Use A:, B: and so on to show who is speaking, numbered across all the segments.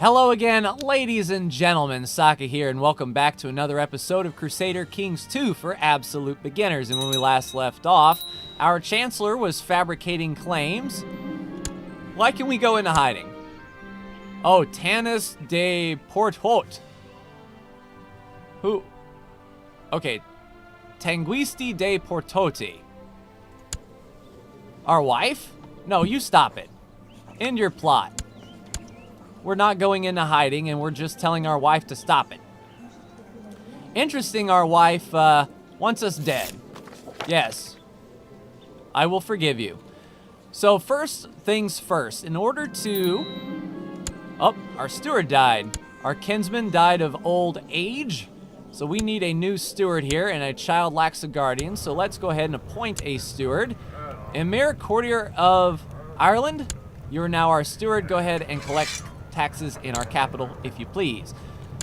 A: Hello again, ladies and gentlemen, Saka here, and welcome back to another episode of Crusader Kings 2 for absolute beginners. And when we last left off, our Chancellor was fabricating claims. Why can we go into hiding? Oh, Tanis de Porthot. Who? Okay, Tanguisti de Portoti. Our wife? No, you stop it. End your plot. We're not going into hiding, and we're just telling our wife to stop it. Interesting, our wife wants us dead. Yes. I will forgive you. So first things first, in order to... Oh, our steward died. Our kinsman died of old age. So we need a new steward here, and a child lacks a guardian. So let's go ahead and appoint a steward. Emir Courtier of Ireland, you are now our steward. Go ahead and collect taxes in our capital, if you please.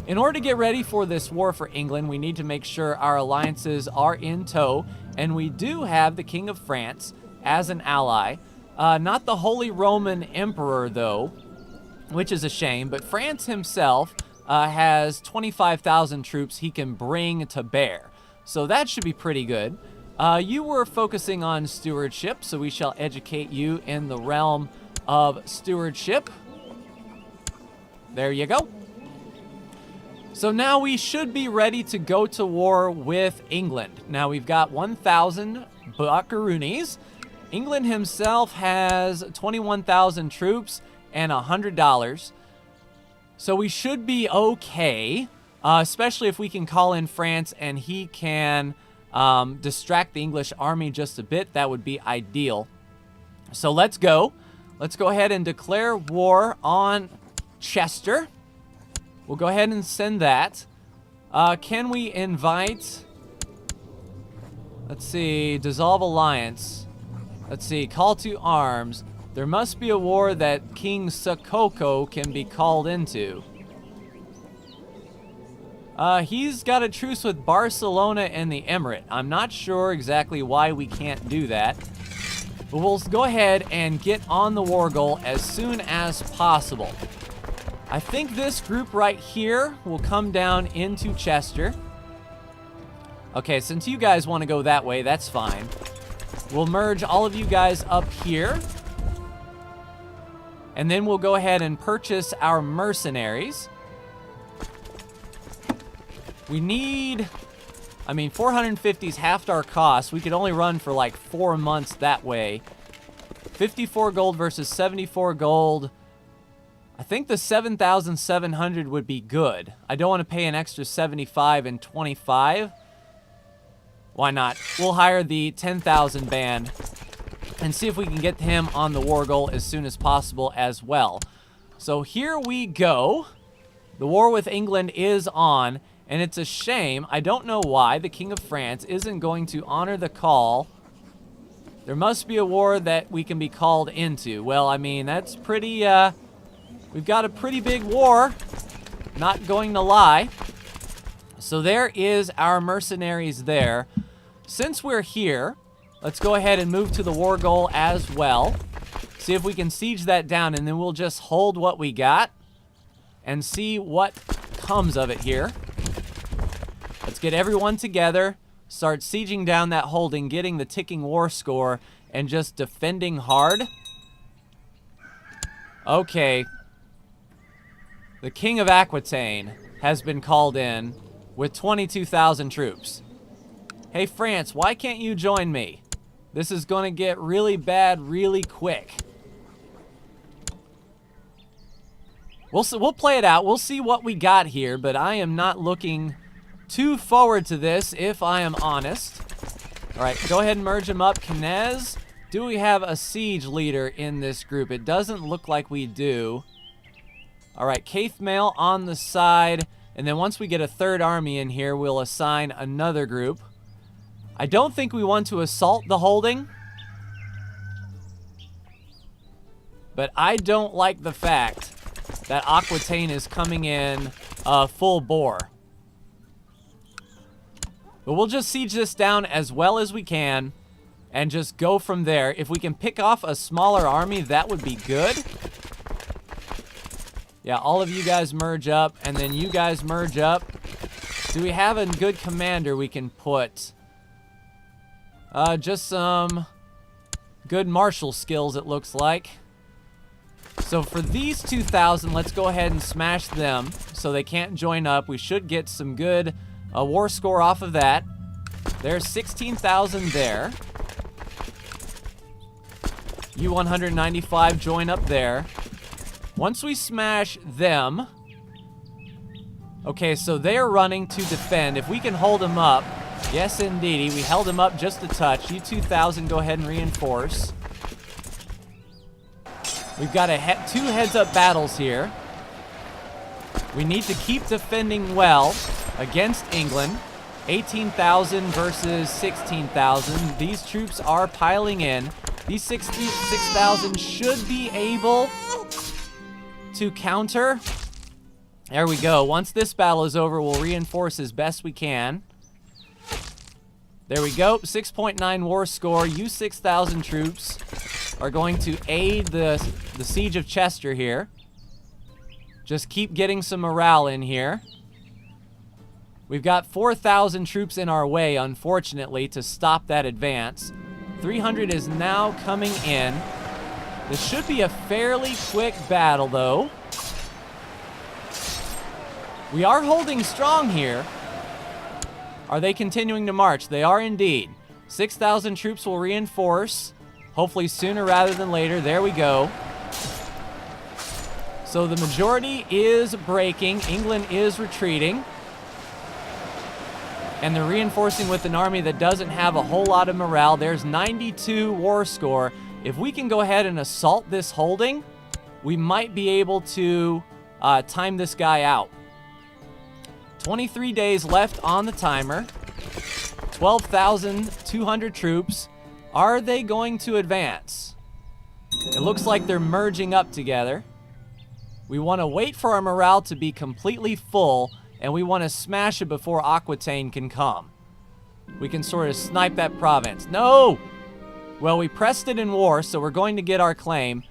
A: In order to get ready for this war for England, we need to make sure our alliances are in tow, and we do have the King of France as an ally. Not the Holy Roman Emperor, though, which is a shame, but France himself has 25,000 troops he can bring to bear. So that should be pretty good. You were focusing on stewardship, so we shall educate you in the realm of stewardship. There you go. So now we should be ready to go to war with England. Now we've got 1,000 buckaroonies. England himself has 21,000 troops and $100. So we should be okay, especially if we can call in France and he can distract the English army just a bit. That would be ideal. So let's go. Let's go ahead and declare war on Chester. We'll go ahead and send that. Can we invite... Let's see. Dissolve alliance. Let's see. Call to arms. There must be a war that King Sakoko can be called into. He's got a truce with Barcelona and the Emirate. I'm not sure exactly why we can't do that. But we'll go ahead and get on the war goal as soon as possible. I think this group right here will come down into Chester. Okay, since you guys want to go that way, that's fine. We'll merge all of you guys up here. And then we'll go ahead and purchase our mercenaries. We need... 450 is half our cost. We could only run for like 4 months that way. 54 gold versus 74 gold. I think the 7,700 would be good. I don't want to pay an extra 75 and 25. Why not? We'll hire the 10,000 band and see if we can get him on the war goal as soon as possible as well. So here we go. The war with England is on, and it's a shame. I don't know why the King of France isn't going to honor the call. There must be a war that we can be called into. Well, that's pretty... We've got a pretty big war, not going to lie. So there is our mercenaries there. Since we're here, let's go ahead and move to the war goal as well. See if we can siege that down, and then we'll just hold what we got and see what comes of it here. Let's get everyone together, start sieging down that holding, getting the ticking war score, and just defending hard. Okay. The King of Aquitaine has been called in with 22,000 troops. Hey, France, why can't you join me? This is going to get really bad really quick. We'll play it out. We'll see what we got here, but I am not looking too forward to this, if I am honest. All right, go ahead and merge them up. Knez, do we have a siege leader in this group? It doesn't look like we do. All right, Caithmail on the side, and then once we get a third army in here, we'll assign another group. I don't think we want to assault the holding, but I don't like the fact that Aquitaine is coming in full bore. But we'll just siege this down as well as we can and just go from there. If we can pick off a smaller army, that would be good. Yeah, all of you guys merge up, and then you guys merge up. Do we have a good commander we can put? Just some good martial skills, it looks like. So for these 2,000, let's go ahead and smash them so they can't join up. We should get some good war score off of that. There's 16,000 there. U-195 join up there. Once we smash them... Okay, so they are running to defend. If we can hold them up... Yes, indeedy. We held them up just a touch. U-2000, go ahead and reinforce. We've got two heads-up battles here. We need to keep defending well against England. 18,000 versus 16,000. These troops are piling in. These 6,000 should be able to counter. There we go. Once this battle is over, we'll reinforce as best we can. There we go. 6.9 war score. You 6,000 troops are going to aid the siege of Chester here. Just keep getting some morale in here. We've got 4,000 troops in our way, unfortunately, to stop that advance. 300 is now coming in. This should be a fairly quick battle, though. We are holding strong here. Are they continuing to march? They are indeed. 6,000 troops will reinforce. Hopefully sooner rather than later. There we go. So the majority is breaking. England is retreating. And they're reinforcing with an army that doesn't have a whole lot of morale. There's 92 war score. If we can go ahead and assault this holding, we might be able to time this guy out. 23 days left on the timer. 12,200 troops. Are they going to advance? It looks like they're merging up together. We want to wait for our morale to be completely full, and we want to smash it before Aquitaine can come. We can sort of snipe that province. No! Well, we pressed it in war, so we're going to get our claim.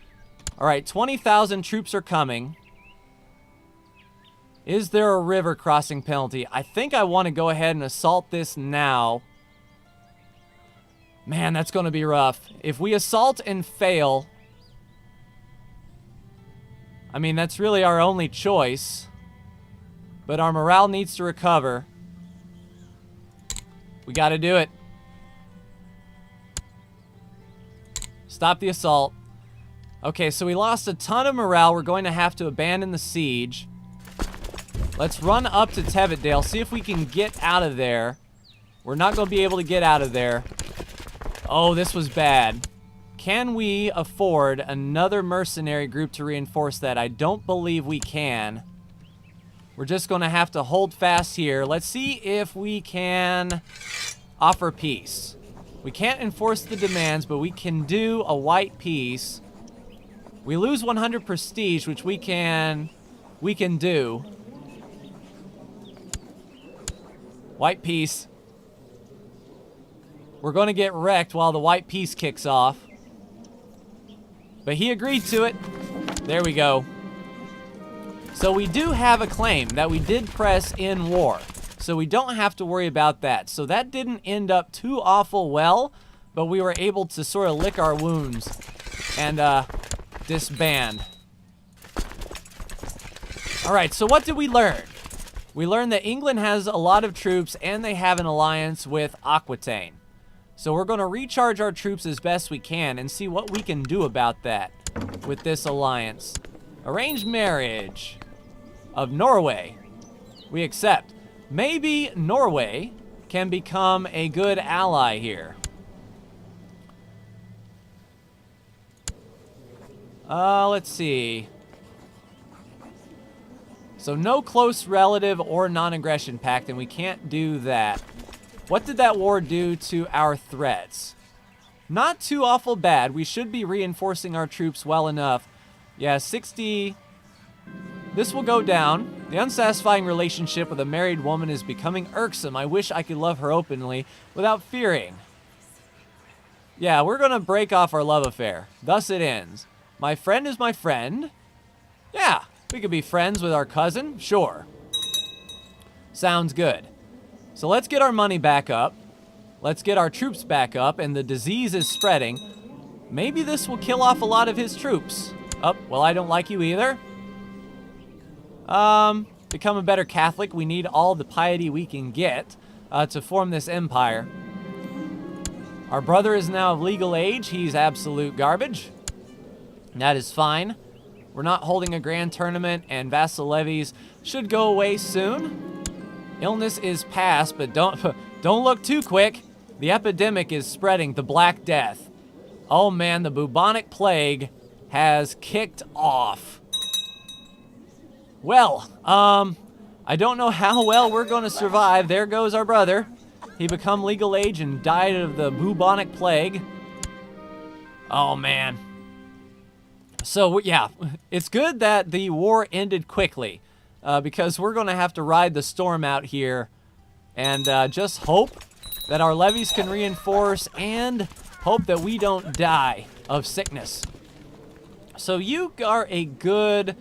A: All right, 20,000 troops are coming. Is there a river crossing penalty? I think I want to go ahead and assault this now. Man, that's going to be rough. If we assault and fail... I mean, that's really our only choice. But our morale needs to recover. We got to do it. Stop the assault. Okay, so we lost a ton of morale. We're going to have to abandon the siege. Let's run up to Teviotdale, see if we can get out of there. We're not going to be able to get out of there. Oh, this was bad. Can we afford another mercenary group to reinforce that? I don't believe we can. We're just going to have to hold fast here. Let's see if we can offer peace. We can't enforce the demands, but we can do a white peace. We lose 100 prestige, which we can do. White peace. We're going to get wrecked while the white peace kicks off. But he agreed to it. There we go. So we do have a claim that we did press in war. So we don't have to worry about that. So that didn't end up too awful well, but we were able to sort of lick our wounds and disband. All right, so what did we learn? We learned that England has a lot of troops and they have an alliance with Aquitaine. So we're going to recharge our troops as best we can and see what we can do about that with this alliance. Arranged marriage of Norway. We accept. Maybe Norway can become a good ally here. Let's see. So no close relative or non-aggression pact, and we can't do that. What did that war do to our threats? Not too awful bad. We should be reinforcing our troops well enough. Yeah, 60... This will go down. The unsatisfying relationship with a married woman is becoming irksome. I wish I could love her openly without fearing. Yeah, we're going to break off our love affair. Thus it ends. My friend is my friend. Yeah, We could be friends with our cousin? Sure. Sounds good. So let's get our money back up. Let's get our troops back up, and the disease is spreading. Maybe this will kill off a lot of his troops. Oh, well, I don't like you either. Become a better Catholic. We need all the piety we can get to form this empire. Our brother is now of legal age. He's absolute garbage. That is fine. We're not holding a grand tournament, and vassal levies should go away soon. Illness is past, but don't look too quick. The epidemic is spreading, the Black Death. Oh man, the bubonic plague has kicked off. Well, I don't know how well we're going to survive. There goes our brother. He become legal age and died of the bubonic plague. Oh man. So yeah, it's good that the war ended quickly, because we're going to have to ride the storm out here and just hope that our levies can reinforce and hope that we don't die of sickness. So you are a good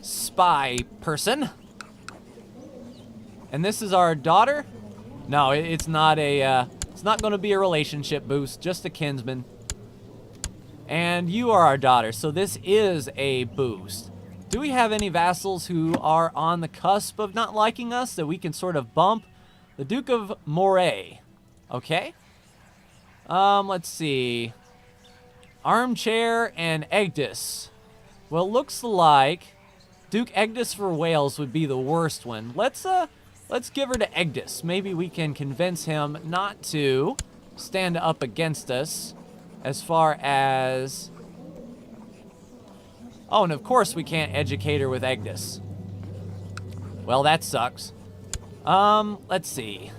A: spy person. And this is our daughter? No, it's not going to be a relationship boost, just a kinsman. And you are our daughter, so this is a boost. Do we have any vassals who are on the cusp of not liking us that we can sort of bump? The Duke of Moray. Okay. Let's see. Armchair and Egdus. Well, it looks like Duke Egdus for Wales would be the worst one. Let's give her to Egdus. Maybe we can convince him not to stand up against us as far as... Oh, and of course we can't educate her with Egdus. Well, that sucks. Let's see.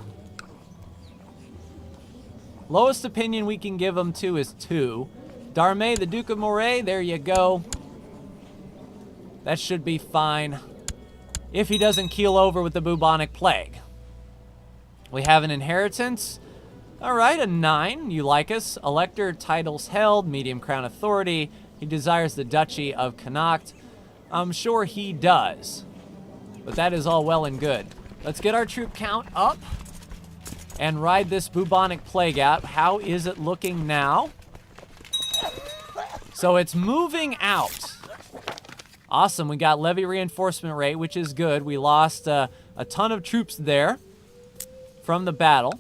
A: Lowest opinion we can give him to is 2. Darmay, the Duke of Moray, there you go. That should be fine. If he doesn't keel over with the bubonic plague. We have an inheritance. All right, a 9. You like us. Elector, titles held, medium crown authority. He desires the Duchy of Connacht. I'm sure he does. But that is all well and good. Let's get our troop count up and ride this bubonic plague out. How is it looking now? So it's moving out. Awesome, we got levy reinforcement rate, which is good. We lost a ton of troops there from the battle.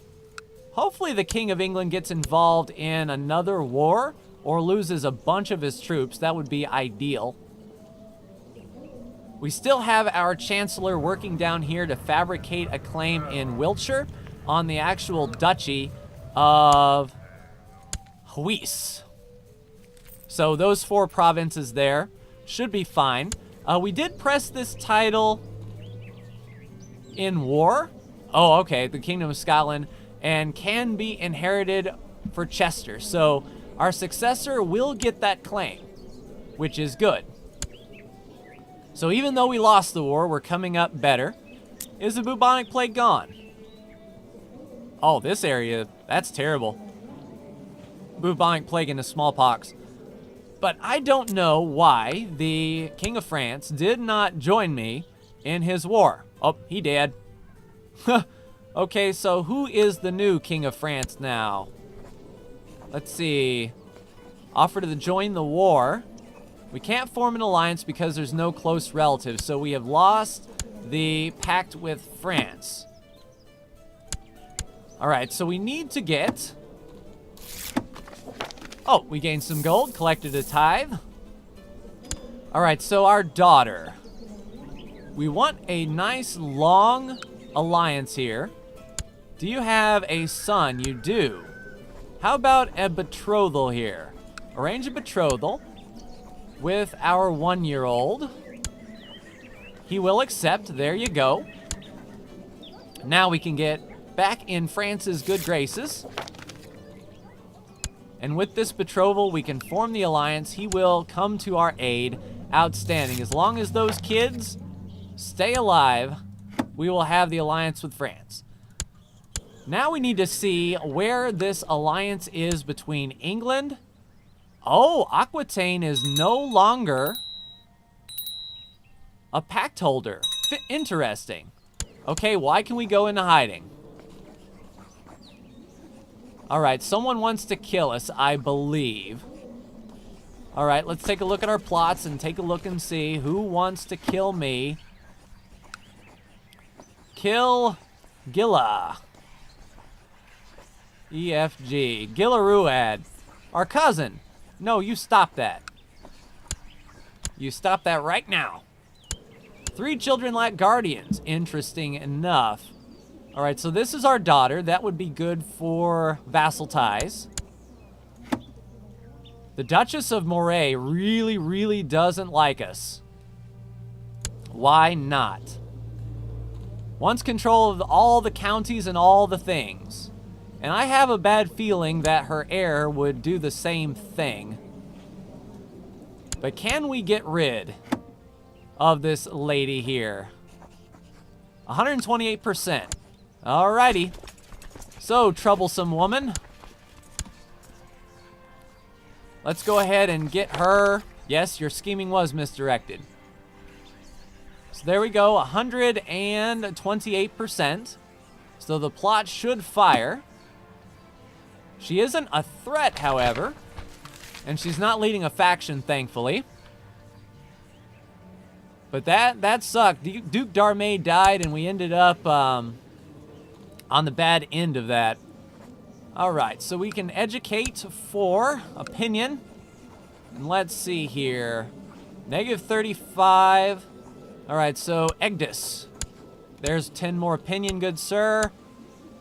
A: Hopefully the King of England gets involved in another war or loses a bunch of his troops. That would be ideal. We still have our Chancellor working down here to fabricate a claim in Wiltshire on the actual Duchy of Huis. So those 4 provinces there should be fine. We did press this title in war. Oh, okay, the Kingdom of Scotland, and can be inherited for Chester. So our successor will get that claim, which is good. So even though we lost the war, we're coming up better. Is the bubonic plague gone? Oh, this area, that's terrible. Bubonic plague and the smallpox. But I don't know why the King of France did not join me in his war. Oh, he did. Okay, so who is the new King of France now? Let's see. Offer to join the war. We can't form an alliance because there's no close relatives, so we have lost the pact with France. All right, so we need to get... Oh, we gained some gold, collected a tithe. All right, so our daughter. We want a nice long alliance here. Do you have a son? You do. How about a betrothal here? Arrange a betrothal with our 1-year-old. He will accept. There you go. Now we can get back in France's good graces. And with this betrothal, we can form the alliance. He will come to our aid. Outstanding. As long as those kids stay alive, we will have the alliance with France. Now we need to see where this alliance is between England. Oh, Aquitaine is no longer A pact holder. Interesting. Okay, why can we go into hiding? All right, someone wants to kill us, I believe. All right, let's take a look at our plots and take a look and see who wants to kill me. Kill Gilla. EFG. Gillaruad. Our cousin. No, you stop that. You stop that right now. 3 children lack guardians. Interesting enough. All right, so this is our daughter. That would be good for vassal ties. The Duchess of Moray really, really doesn't like us. Why not? Wants control of all the counties and all the things. And I have a bad feeling that her heir would do the same thing. But can we get rid of this lady here? 128%. Alrighty. So, troublesome woman. Let's go ahead and get her. Yes, your scheming was misdirected. So there we go, 128%. So the plot should fire. She isn't a threat, however. And she's not leading a faction, thankfully. But that sucked. Duke Darmay died, and we ended up on the bad end of that. All right, so we can educate for opinion. And let's see here. -35. All right, so Egdus. There's 10 more opinion, good sir.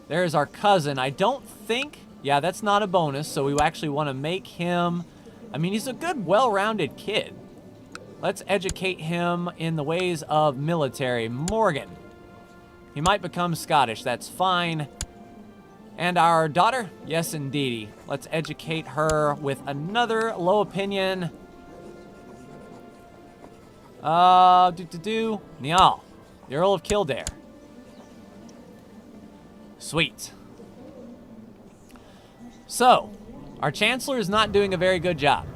A: There's our cousin. I don't think... Yeah, that's not a bonus, so we actually want to make him... I mean, he's a good, well-rounded kid. Let's educate him in the ways of military. Morgan. He might become Scottish. That's fine. And our daughter? Yes, indeedy. Let's educate her with another low opinion. Niall, the Earl of Kildare. Sweet. So, our Chancellor is not doing a very good job.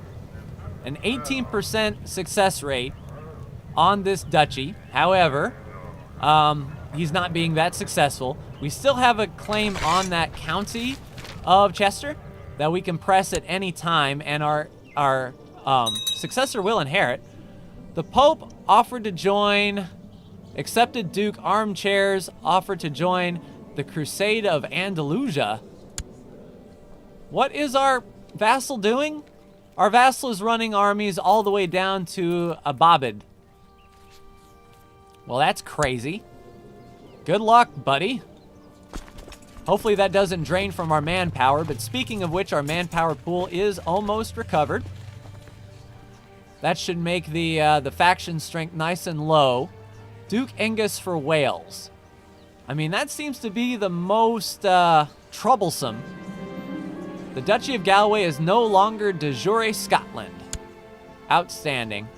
A: An 18% success rate on this duchy. However, he's not being that successful. We still have a claim on that county of Chester that we can press at any time, and our successor will inherit. The Pope offered to join, accepted Duke Armchairs, offered to join the Crusade of Andalusia. What is our vassal doing? Our vassal is running armies all the way down to Ababid. Well, that's crazy. Good luck, buddy. Hopefully that doesn't drain from our manpower, but speaking of which, our manpower pool is almost recovered. That should make the faction strength nice and low. Duke Angus for Wales. I mean, that seems to be the most troublesome. The Duchy of Galway is no longer de jure Scotland. Outstanding.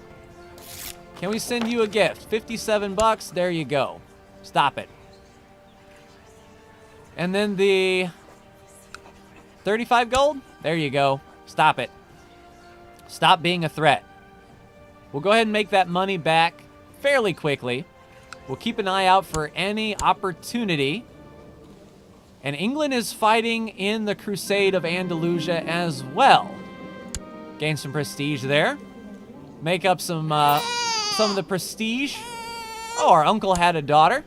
A: Can we send you a gift? 57 bucks. There you go. Stop it. And then the 35 gold. There you go. Stop it. Stop being a threat. We'll go ahead and make that money back fairly quickly. We'll keep an eye out for any opportunity. And England is fighting in the Crusade of Andalusia as well. Gain some prestige there. Make up some of the prestige. Oh, our uncle had a daughter.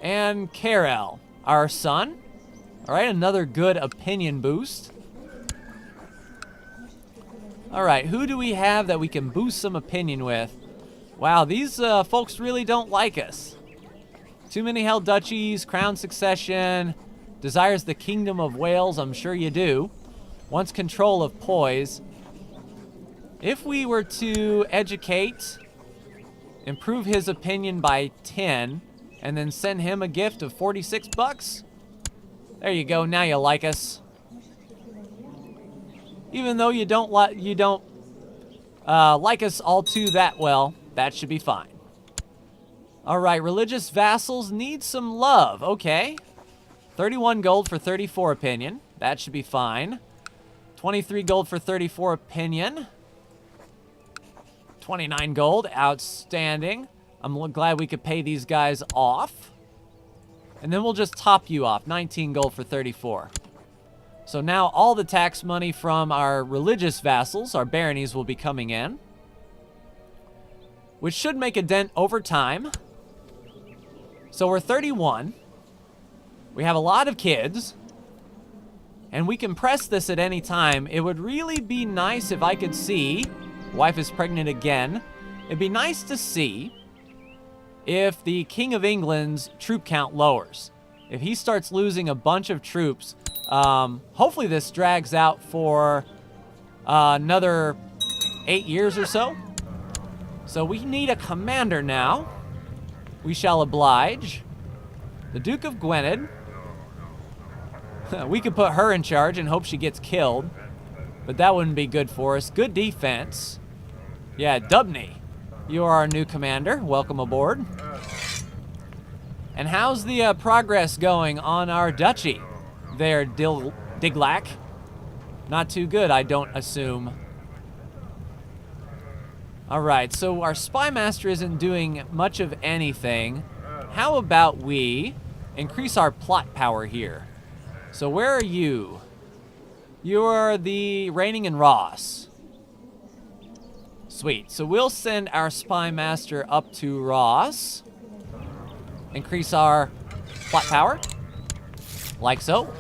A: And Karel, our son. All right, another good opinion boost. All right, who do we have that we can boost some opinion with? Wow, these folks really don't like us. Too many held duchies, crown succession, desires the Kingdom of Wales, I'm sure you do. Wants control of poise. If we were to educate, improve his opinion by 10, and then send him a gift of 46 bucks, there you go, now you like us. Even though you don't like us all too that well, that should be fine. All right, religious vassals need some love. Okay. 31 gold for 34 opinion. That should be fine. 23 gold for 34 opinion. 29 gold. Outstanding. I'm glad we could pay these guys off. And then we'll just top you off. 19 gold for 34. So now all the tax money from our religious vassals, our baronies, will be coming in, which should make a dent over time. So we're 31. We have a lot of kids, and we can press this at any time. It would really be nice if I could see, wife is pregnant again. It'd be nice to see if the King of England's troop count lowers. If he starts losing a bunch of troops, hopefully this drags out for another 8 years or so. So we need a commander now. We shall oblige. The Duke of Gwynedd. We could put her in charge and hope she gets killed, but that wouldn't be good for us. Good defense. Yeah, Dubney, you are our new commander. Welcome aboard. And how's the progress going on our duchy there, Diglac? Not too good, I don't assume. All right, so our spy master isn't doing much of anything. How about we increase our plot power here? So where are you? You are the reigning in Ross. Sweet. So we'll send our spy master up to Ross. Increase our plot power. Like so.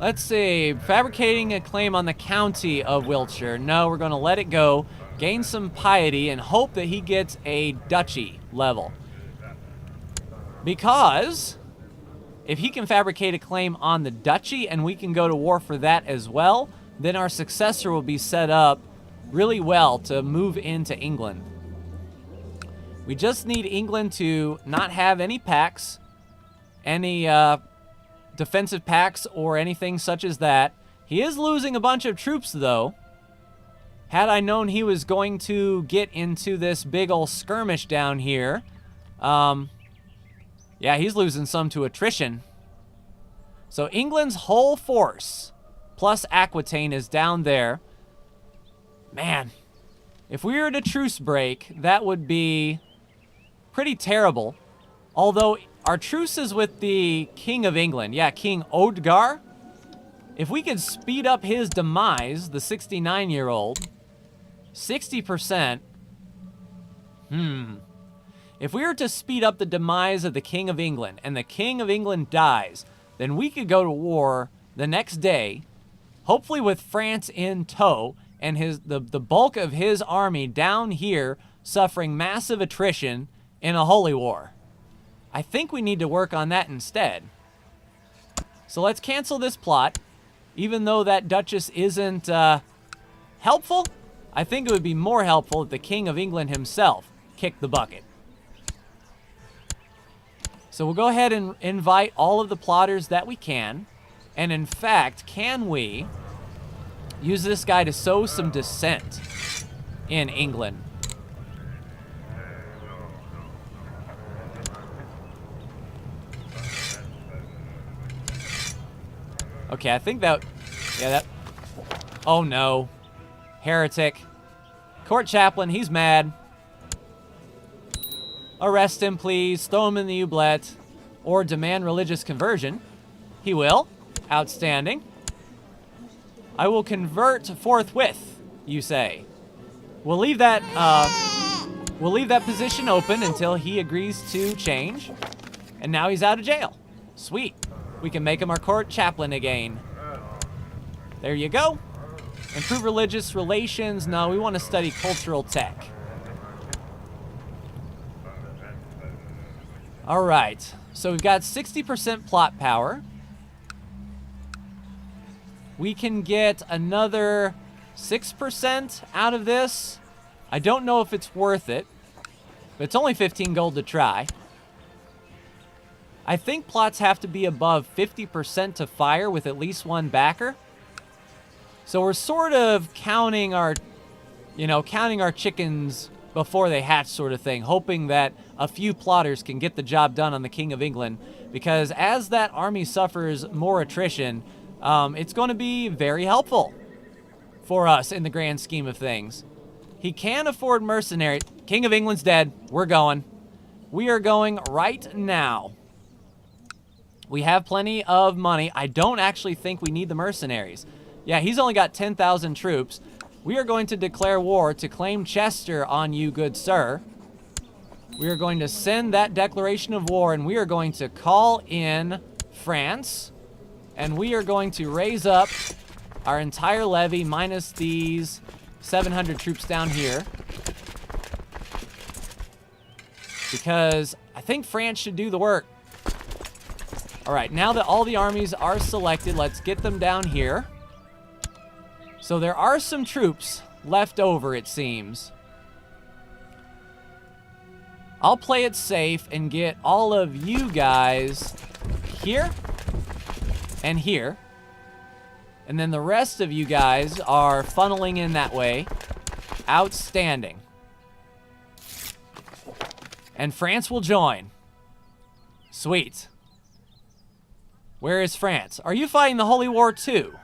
A: Let's see. Fabricating a claim on the county of Wiltshire. No, we're going to let it go. Gain some piety and hope that he gets a duchy level. Because if he can fabricate a claim on the duchy and we can go to war for that as well, then our successor will be set up really well to move into England. We just need England to not have any pacts, any defensive pacts or anything such as that. He is losing a bunch of troops, though. Had I known he was going to get into this big old skirmish down here, yeah, he's losing some to attrition. So England's whole force, plus Aquitaine, is down there. Man, if we were to truce break, that would be pretty terrible. Although our truce is with the King of England. Yeah, King Odgar. If we could speed up his demise, the 69-year-old, 60%. If we were to speed up the demise of the King of England and the King of England dies, then we could go to war the next day, hopefully with France in tow, and the bulk of his army down here suffering massive attrition in a holy war. I think we need to work on that instead. So let's cancel this plot. Even though that Duchess isn't helpful, I think it would be more helpful if the King of England himself kicked the bucket. So we'll go ahead and invite all of the plotters that we can. And in fact, can we use this guy to sow some dissent in England? Okay, I think that, yeah, that, oh no. Heretic. Court chaplain, he's mad. Arrest him, please. Throw him in the oubliette. Or demand religious conversion. He will. Outstanding. I will convert forthwith, you say. We'll leave that position open until he agrees to change. And now he's out of jail. Sweet. We can make him our court chaplain again. There you go. Improve religious relations. No, we want to study cultural tech. All right. So we've got 60% plot power. We can get another 6% out of this. I don't know if it's worth it, but it's only 15 gold to try. I think plots have to be above 50% to fire with at least one backer. So we're sort of counting our chickens before they hatch sort of thing, hoping that a few plotters can get the job done on the King of England, because as that army suffers more attrition, it's going to be very helpful for us in the grand scheme of things. He can afford mercenaries. King of England's dead. We're going. We are going right now. We have plenty of money. I don't actually think we need the mercenaries. Yeah, he's only got 10,000 troops. We are going to declare war to claim Chester on you, good sir. We are going to send that declaration of war, and we are going to call in France. And we are going to raise up our entire levy minus these 700 troops down here. Because I think France should do the work. All right, now that all the armies are selected, let's get them down here. So there are some troops left over, it seems. I'll play it safe and get all of you guys here and here. And then the rest of you guys are funneling in that way. Outstanding. And France will join. Sweet. Where is France? Are you fighting the Holy War too?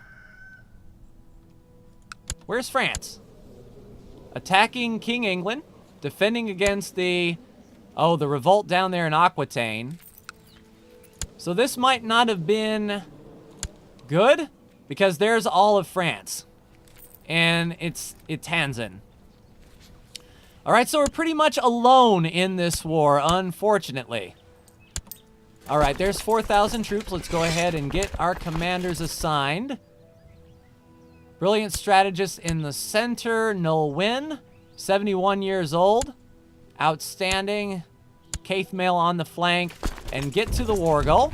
A: Where's France? Attacking King England. Defending against the revolt down there in Aquitaine. So this might not have been good, because there's all of France. And it's Tanzan. Alright, so we're pretty much alone in this war, unfortunately. Alright, there's 4,000 troops. Let's go ahead and get our commanders assigned. Brilliant strategist in the center, Nolwenn, 71 years old. Outstanding. Caithmail on the flank. And get to the war goal.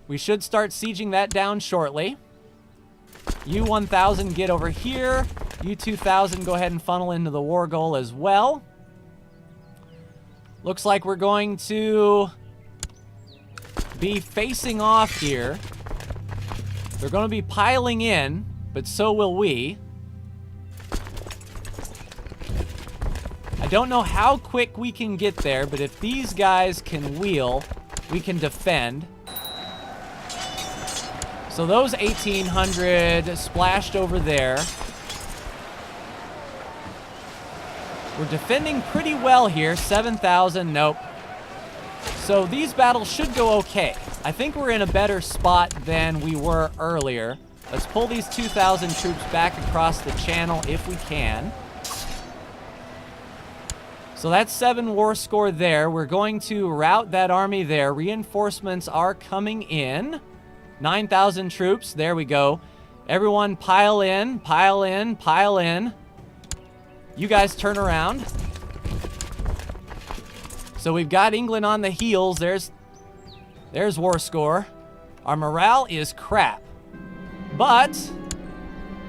A: We should start sieging that down shortly. You 1,000 get over here. You 2,000 go ahead and funnel into the war goal as well. Looks like we're going to be facing off here. They're going to be piling in, but so will we. I don't know how quick we can get there, but if these guys can wheel, we can defend. So those 1,800 splashed over there. We're defending pretty well here. 7,000, nope. So these battles should go okay. I think we're in a better spot than we were earlier. Let's pull these 2,000 troops back across the channel if we can. So that's 7 war score there. We're going to route that army there. Reinforcements are coming in. 9,000 troops. There we go. Everyone pile in, pile in, pile in. You guys turn around. So we've got England on the heels. There's war score. Our morale is crap. But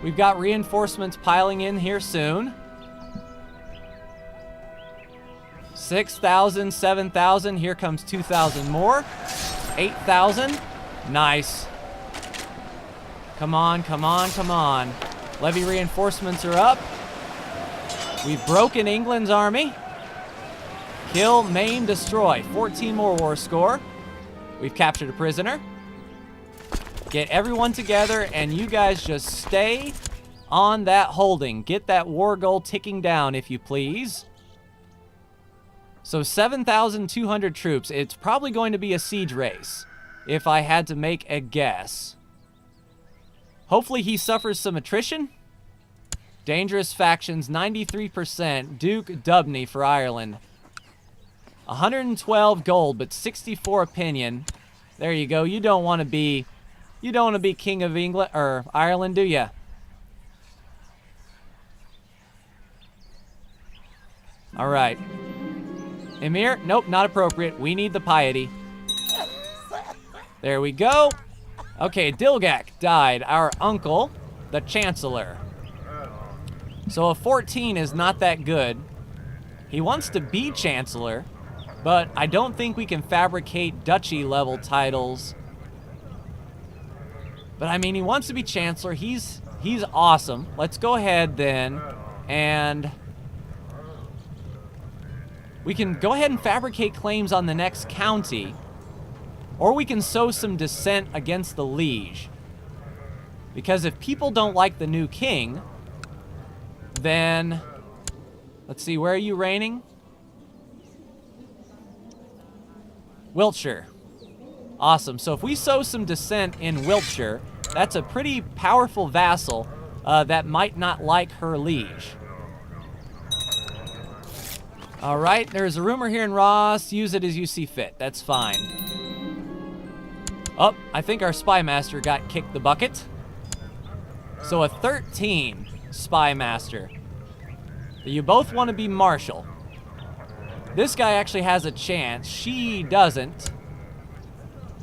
A: we've got reinforcements piling in here soon. 6,000, 7,000. Here comes 2,000 more. 8,000. Nice. Come on, come on, come on. Levy reinforcements are up. We've broken England's army. Kill, maim, destroy. 14 more war score. We've captured a prisoner. Get everyone together, and you guys just stay on that holding. Get that war goal ticking down, if you please. So 7,200 troops. It's probably going to be a siege race, if I had to make a guess. Hopefully he suffers some attrition. Dangerous factions, 93%. Duke Dubney for Ireland. 112 gold, but 64 opinion. There you go. You don't want to be King of England or Ireland, do you? All right. Emir, nope, not appropriate. We need the piety. There we go. Okay, Dilgak died. Our uncle, the Chancellor. So a 14 is not that good. He wants to be Chancellor, but I don't think we can fabricate duchy level titles. But I mean, he wants to be Chancellor. He's awesome. Let's go ahead then, and we can go ahead and fabricate claims on the next county, or we can sow some dissent against the liege. Because if people don't like the new king, then... Let's see, where are you reigning? Wiltshire. Awesome. So if we sow some dissent in Wiltshire, that's a pretty powerful vassal that might not like her liege. All right, there's a rumor here in Ross. Use it as you see fit. That's fine. Oh, I think our spy master got kicked the bucket. So a 13 spy master. You both want to be marshal. This guy actually has a chance. She doesn't.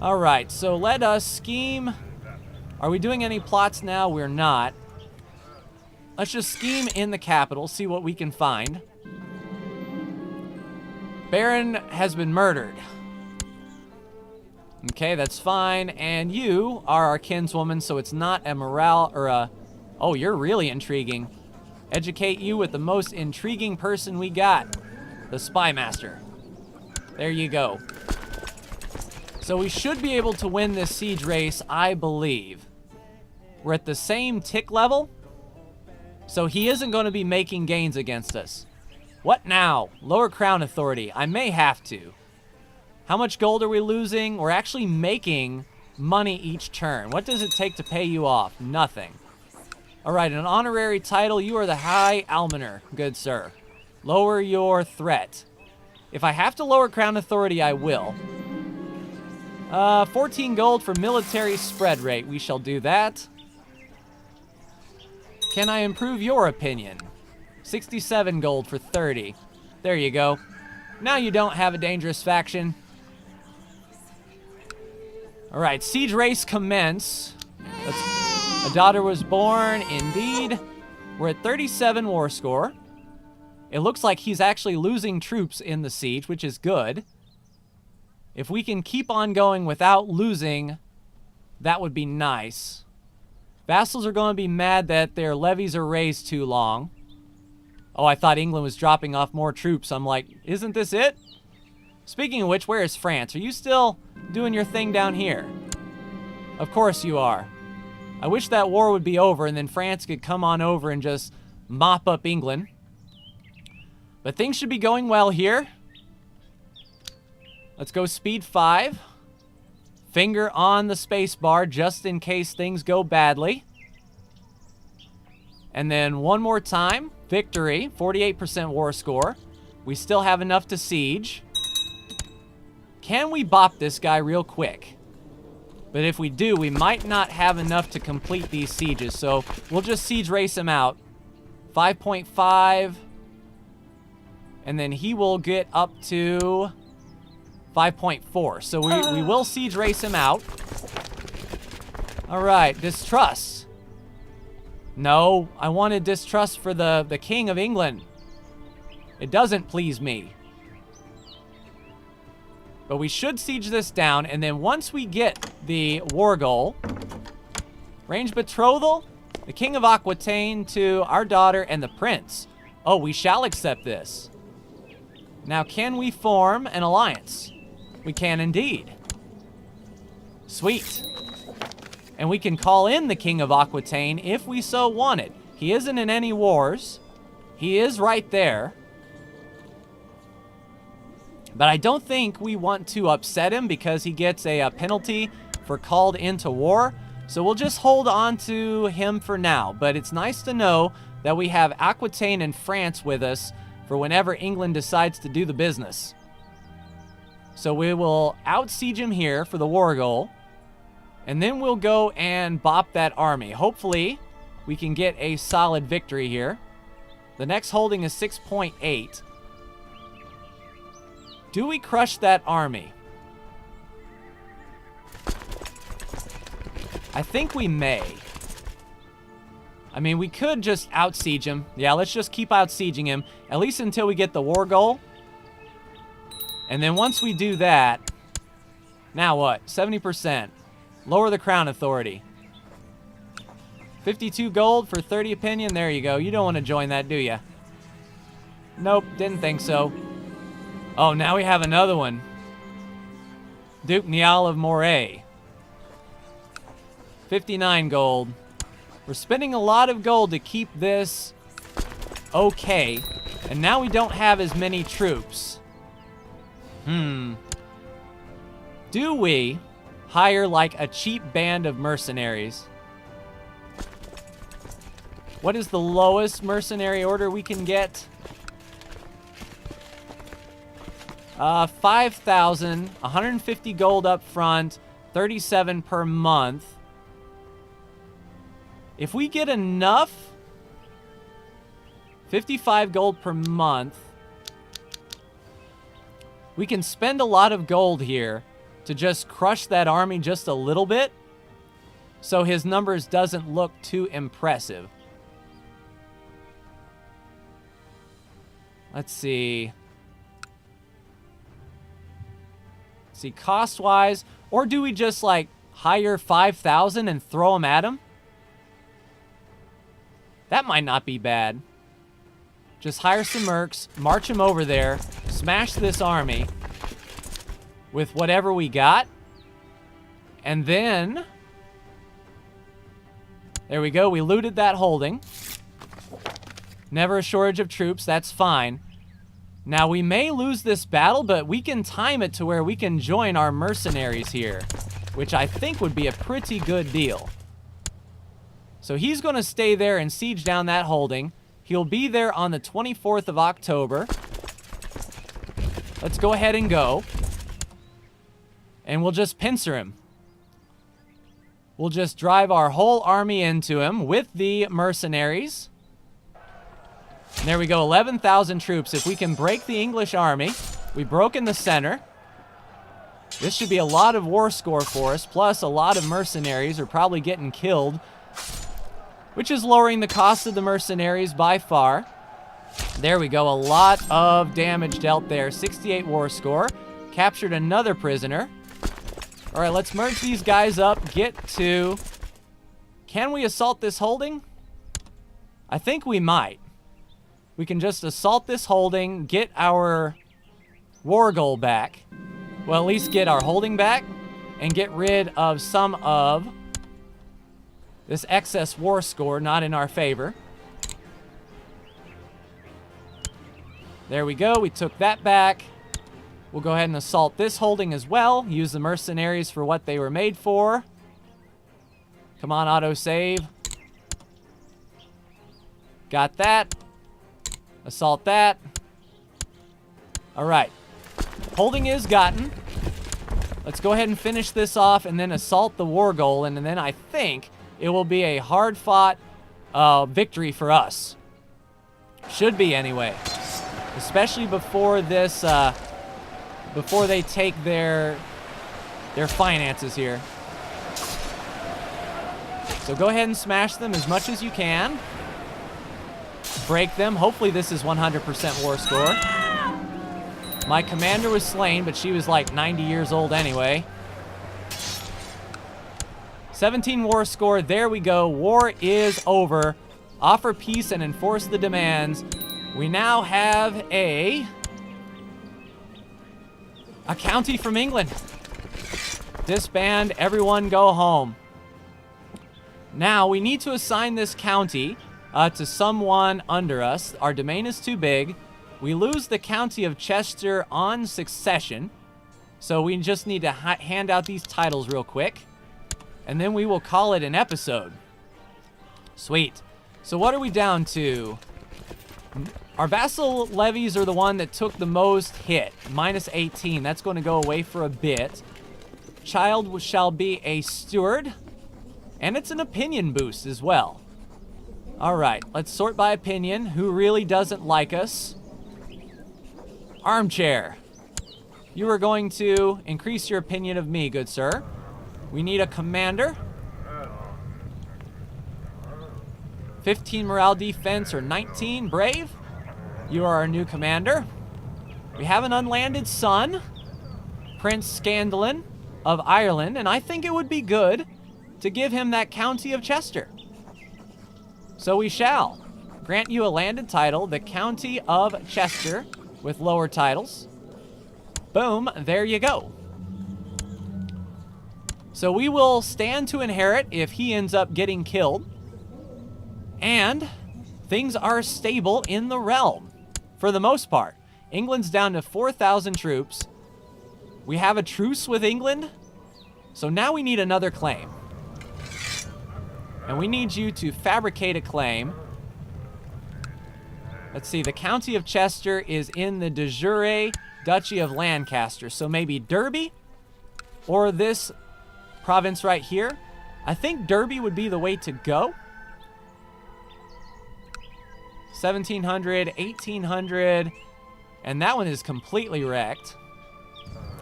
A: All right, so let us scheme. Are we doing any plots now? We're not. Let's just scheme in the capital, see what we can find. Baron has been murdered. Okay, that's fine. And you are our kinswoman, so it's not a morale or a... Oh, you're really intriguing. Educate you with the most intriguing person we got. The spy master. There you go. So we should be able to win this siege race, I believe. We're at the same tick level. So he isn't going to be making gains against us. What now? Lower crown authority. I may have to. How much gold are we losing? We're actually making money each turn. What does it take to pay you off? Nothing. All right, an honorary title. You are the High Almoner. Good sir. Lower your threat. If I have to lower crown authority, I will. 14 gold for military spread rate. We shall do that. Can I improve your opinion? 67 gold for 30. There you go. Now you don't have a dangerous faction. All right, siege race commence. A daughter was born, indeed. We're at 37 war score. It looks like he's actually losing troops in the siege, which is good. If we can keep on going without losing, that would be nice. Vassals are going to be mad that their levies are raised too long. Oh, I thought England was dropping off more troops. I'm like, isn't this it? Speaking of which, where is France? Are you still doing your thing down here? Of course you are. I wish that war would be over and then France could come on over and just mop up England. But things should be going well here. Let's go speed 5. Finger on the space bar just in case things go badly. And then one more time. Victory. 48% war score. We still have enough to siege. Can we bop this guy real quick? But if we do, we might not have enough to complete these sieges. So we'll just siege race him out. 5.5. And then he will get up to 5.4. So we will siege race him out. All right, distrust. No, I wanted distrust for the King of England. It doesn't please me. But we should siege this down, and then once we get the war goal, range betrothal, the King of Aquitaine to our daughter and the prince. Oh, we shall accept this. Now, can we form an alliance? We can indeed. Sweet. And we can call in the King of Aquitaine if we so wanted. He isn't in any wars. He is right there. But I don't think we want to upset him because he gets a penalty for called into war. So we'll just hold on to him for now. But it's nice to know that we have Aquitaine and France with us for whenever England decides to do the business. So we will out-siege him here for the war goal. And then we'll go and bop that army. Hopefully, we can get a solid victory here. The next holding is 6.8. Do we crush that army? I think we may. I mean, we could just out-siege him. Yeah, let's just keep out-sieging him, at least until we get the war goal. And then once we do that, now what? 70%. Lower the crown authority. 52 gold for 30 opinion. There you go. You don't want to join that, do you? Nope, didn't think so. Oh, now we have another one. Duke Niall of Moray. 59 gold. We're spending a lot of gold to keep this okay. And now we don't have as many troops. Do we hire like a cheap band of mercenaries? What is the lowest mercenary order we can get? 5,000, 150 gold up front, 37 per month. If we get enough, 55 gold per month, we can spend a lot of gold here to just crush that army just a little bit so his numbers doesn't look too impressive. Let's see. See, cost-wise, or do we just, like, hire 5,000 and throw them at him? That might not be bad. Just hire some mercs, march them over there, smash this army with whatever we got, and then... There we go, we looted that holding. Never a shortage of troops, that's fine. Now, we may lose this battle, but we can time it to where we can join our mercenaries here, which I think would be a pretty good deal. So he's going to stay there and siege down that holding. He'll be there on the 24th of October. Let's go ahead and go. And we'll just pincer him. We'll just drive our whole army into him with the mercenaries. And there we go, 11,000 troops. If we can break the English army, we broke in the center. This should be a lot of war score for us, plus a lot of mercenaries are probably getting killed, which is lowering the cost of the mercenaries by far. There we go, a lot of damage dealt there. 68 war score. Captured another prisoner. All right, let's merge these guys up, get to... Can we assault this holding? I think we might. We can just assault this holding, get our war goal back. Well, at least get our holding back and get rid of some of this excess war score not in our favor. There we go. We took that back. We'll go ahead and assault this holding as well. Use the mercenaries for what they were made for. Come on, autosave. Got that. Assault that. All right. Holding is gotten. Let's go ahead and finish this off and then assault the war goal. And then I think it will be a hard-fought victory for us. Should be, anyway. Especially before this, before they take their finances here. So go ahead and smash them as much as you can. Break them. Hopefully this is 100% war score. My commander was slain, but she was like 90 years old anyway. 17 war score. There we go. War is over. Offer peace and enforce the demands. We now have a county from England. Disband. Everyone go home. Now, we need to assign this county to someone under us. Our domain is too big. We lose the county of Chester on succession. So we just need to hand out these titles real quick. And then we will call it an episode. Sweet. So what are we down to? Our vassal levies are the one that took the most hit. Minus 18. That's going to go away for a bit. Child shall be a steward. And it's an opinion boost as well. All right, let's sort by opinion. Who really doesn't like us? Armchair. You are going to increase your opinion of me, good sir. We need a commander. 15 morale defense or 19 brave. You are our new commander. We have an unlanded son, Prince Scandalin of Ireland, and I think it would be good to give him that county of Chester. So we shall grant you a landed title, the county of Chester, with lower titles. Boom, there you go. So we will stand to inherit if he ends up getting killed. And things are stable in the realm for the most part. England's down to 4,000 troops. We have a truce with England. So now we need another claim. And we need you to fabricate a claim. Let's see, the County of Chester is in the de jure Duchy of Lancaster. So maybe Derby or this province right here. I think Derby would be the way to go. 1,700, 1,800, and that one is completely wrecked.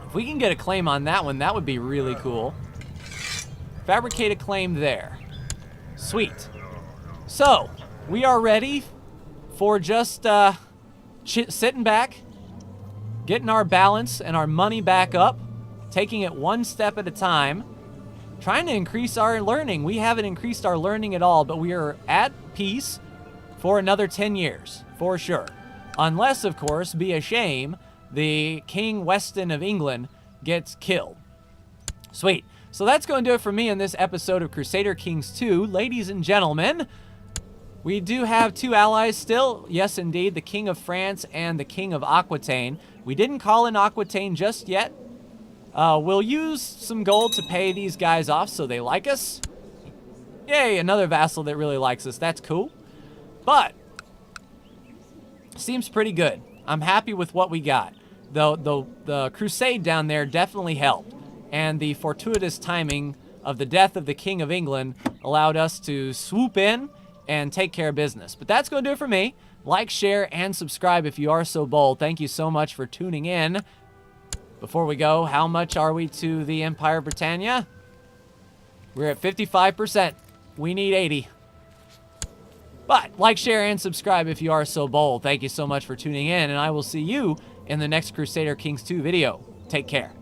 A: If we can get a claim on that one, that would be really cool. Fabricate a claim there. Sweet. So, we are ready for just sitting back, getting our balance and our money back up, taking it one step at a time, trying to increase our learning. We haven't increased our learning at all, but we are at peace for another 10 years, for sure. Unless, of course, be a shame, the King Weston of England gets killed. Sweet. So that's going to do it for me in this episode of Crusader Kings 2. Ladies and gentlemen, we do have two allies still. Yes, indeed, the King of France and the King of Aquitaine. We didn't call in Aquitaine just yet. We'll use some gold to pay these guys off so they like us. Yay, another vassal that really likes us. That's cool. But seems pretty good. I'm happy with what we got. The crusade down there definitely helped. And the fortuitous timing of the death of the King of England allowed us to swoop in and take care of business. But that's going to do it for me. Like, share, and subscribe if you are so bold. Thank you so much for tuning in. Before we go, how much are we to the Empire of Britannia? We're at 55%. We need 80. But like, share, and subscribe if you are so bold. Thank you so much for tuning in, and I will see you in the next Crusader Kings 2 video. Take care.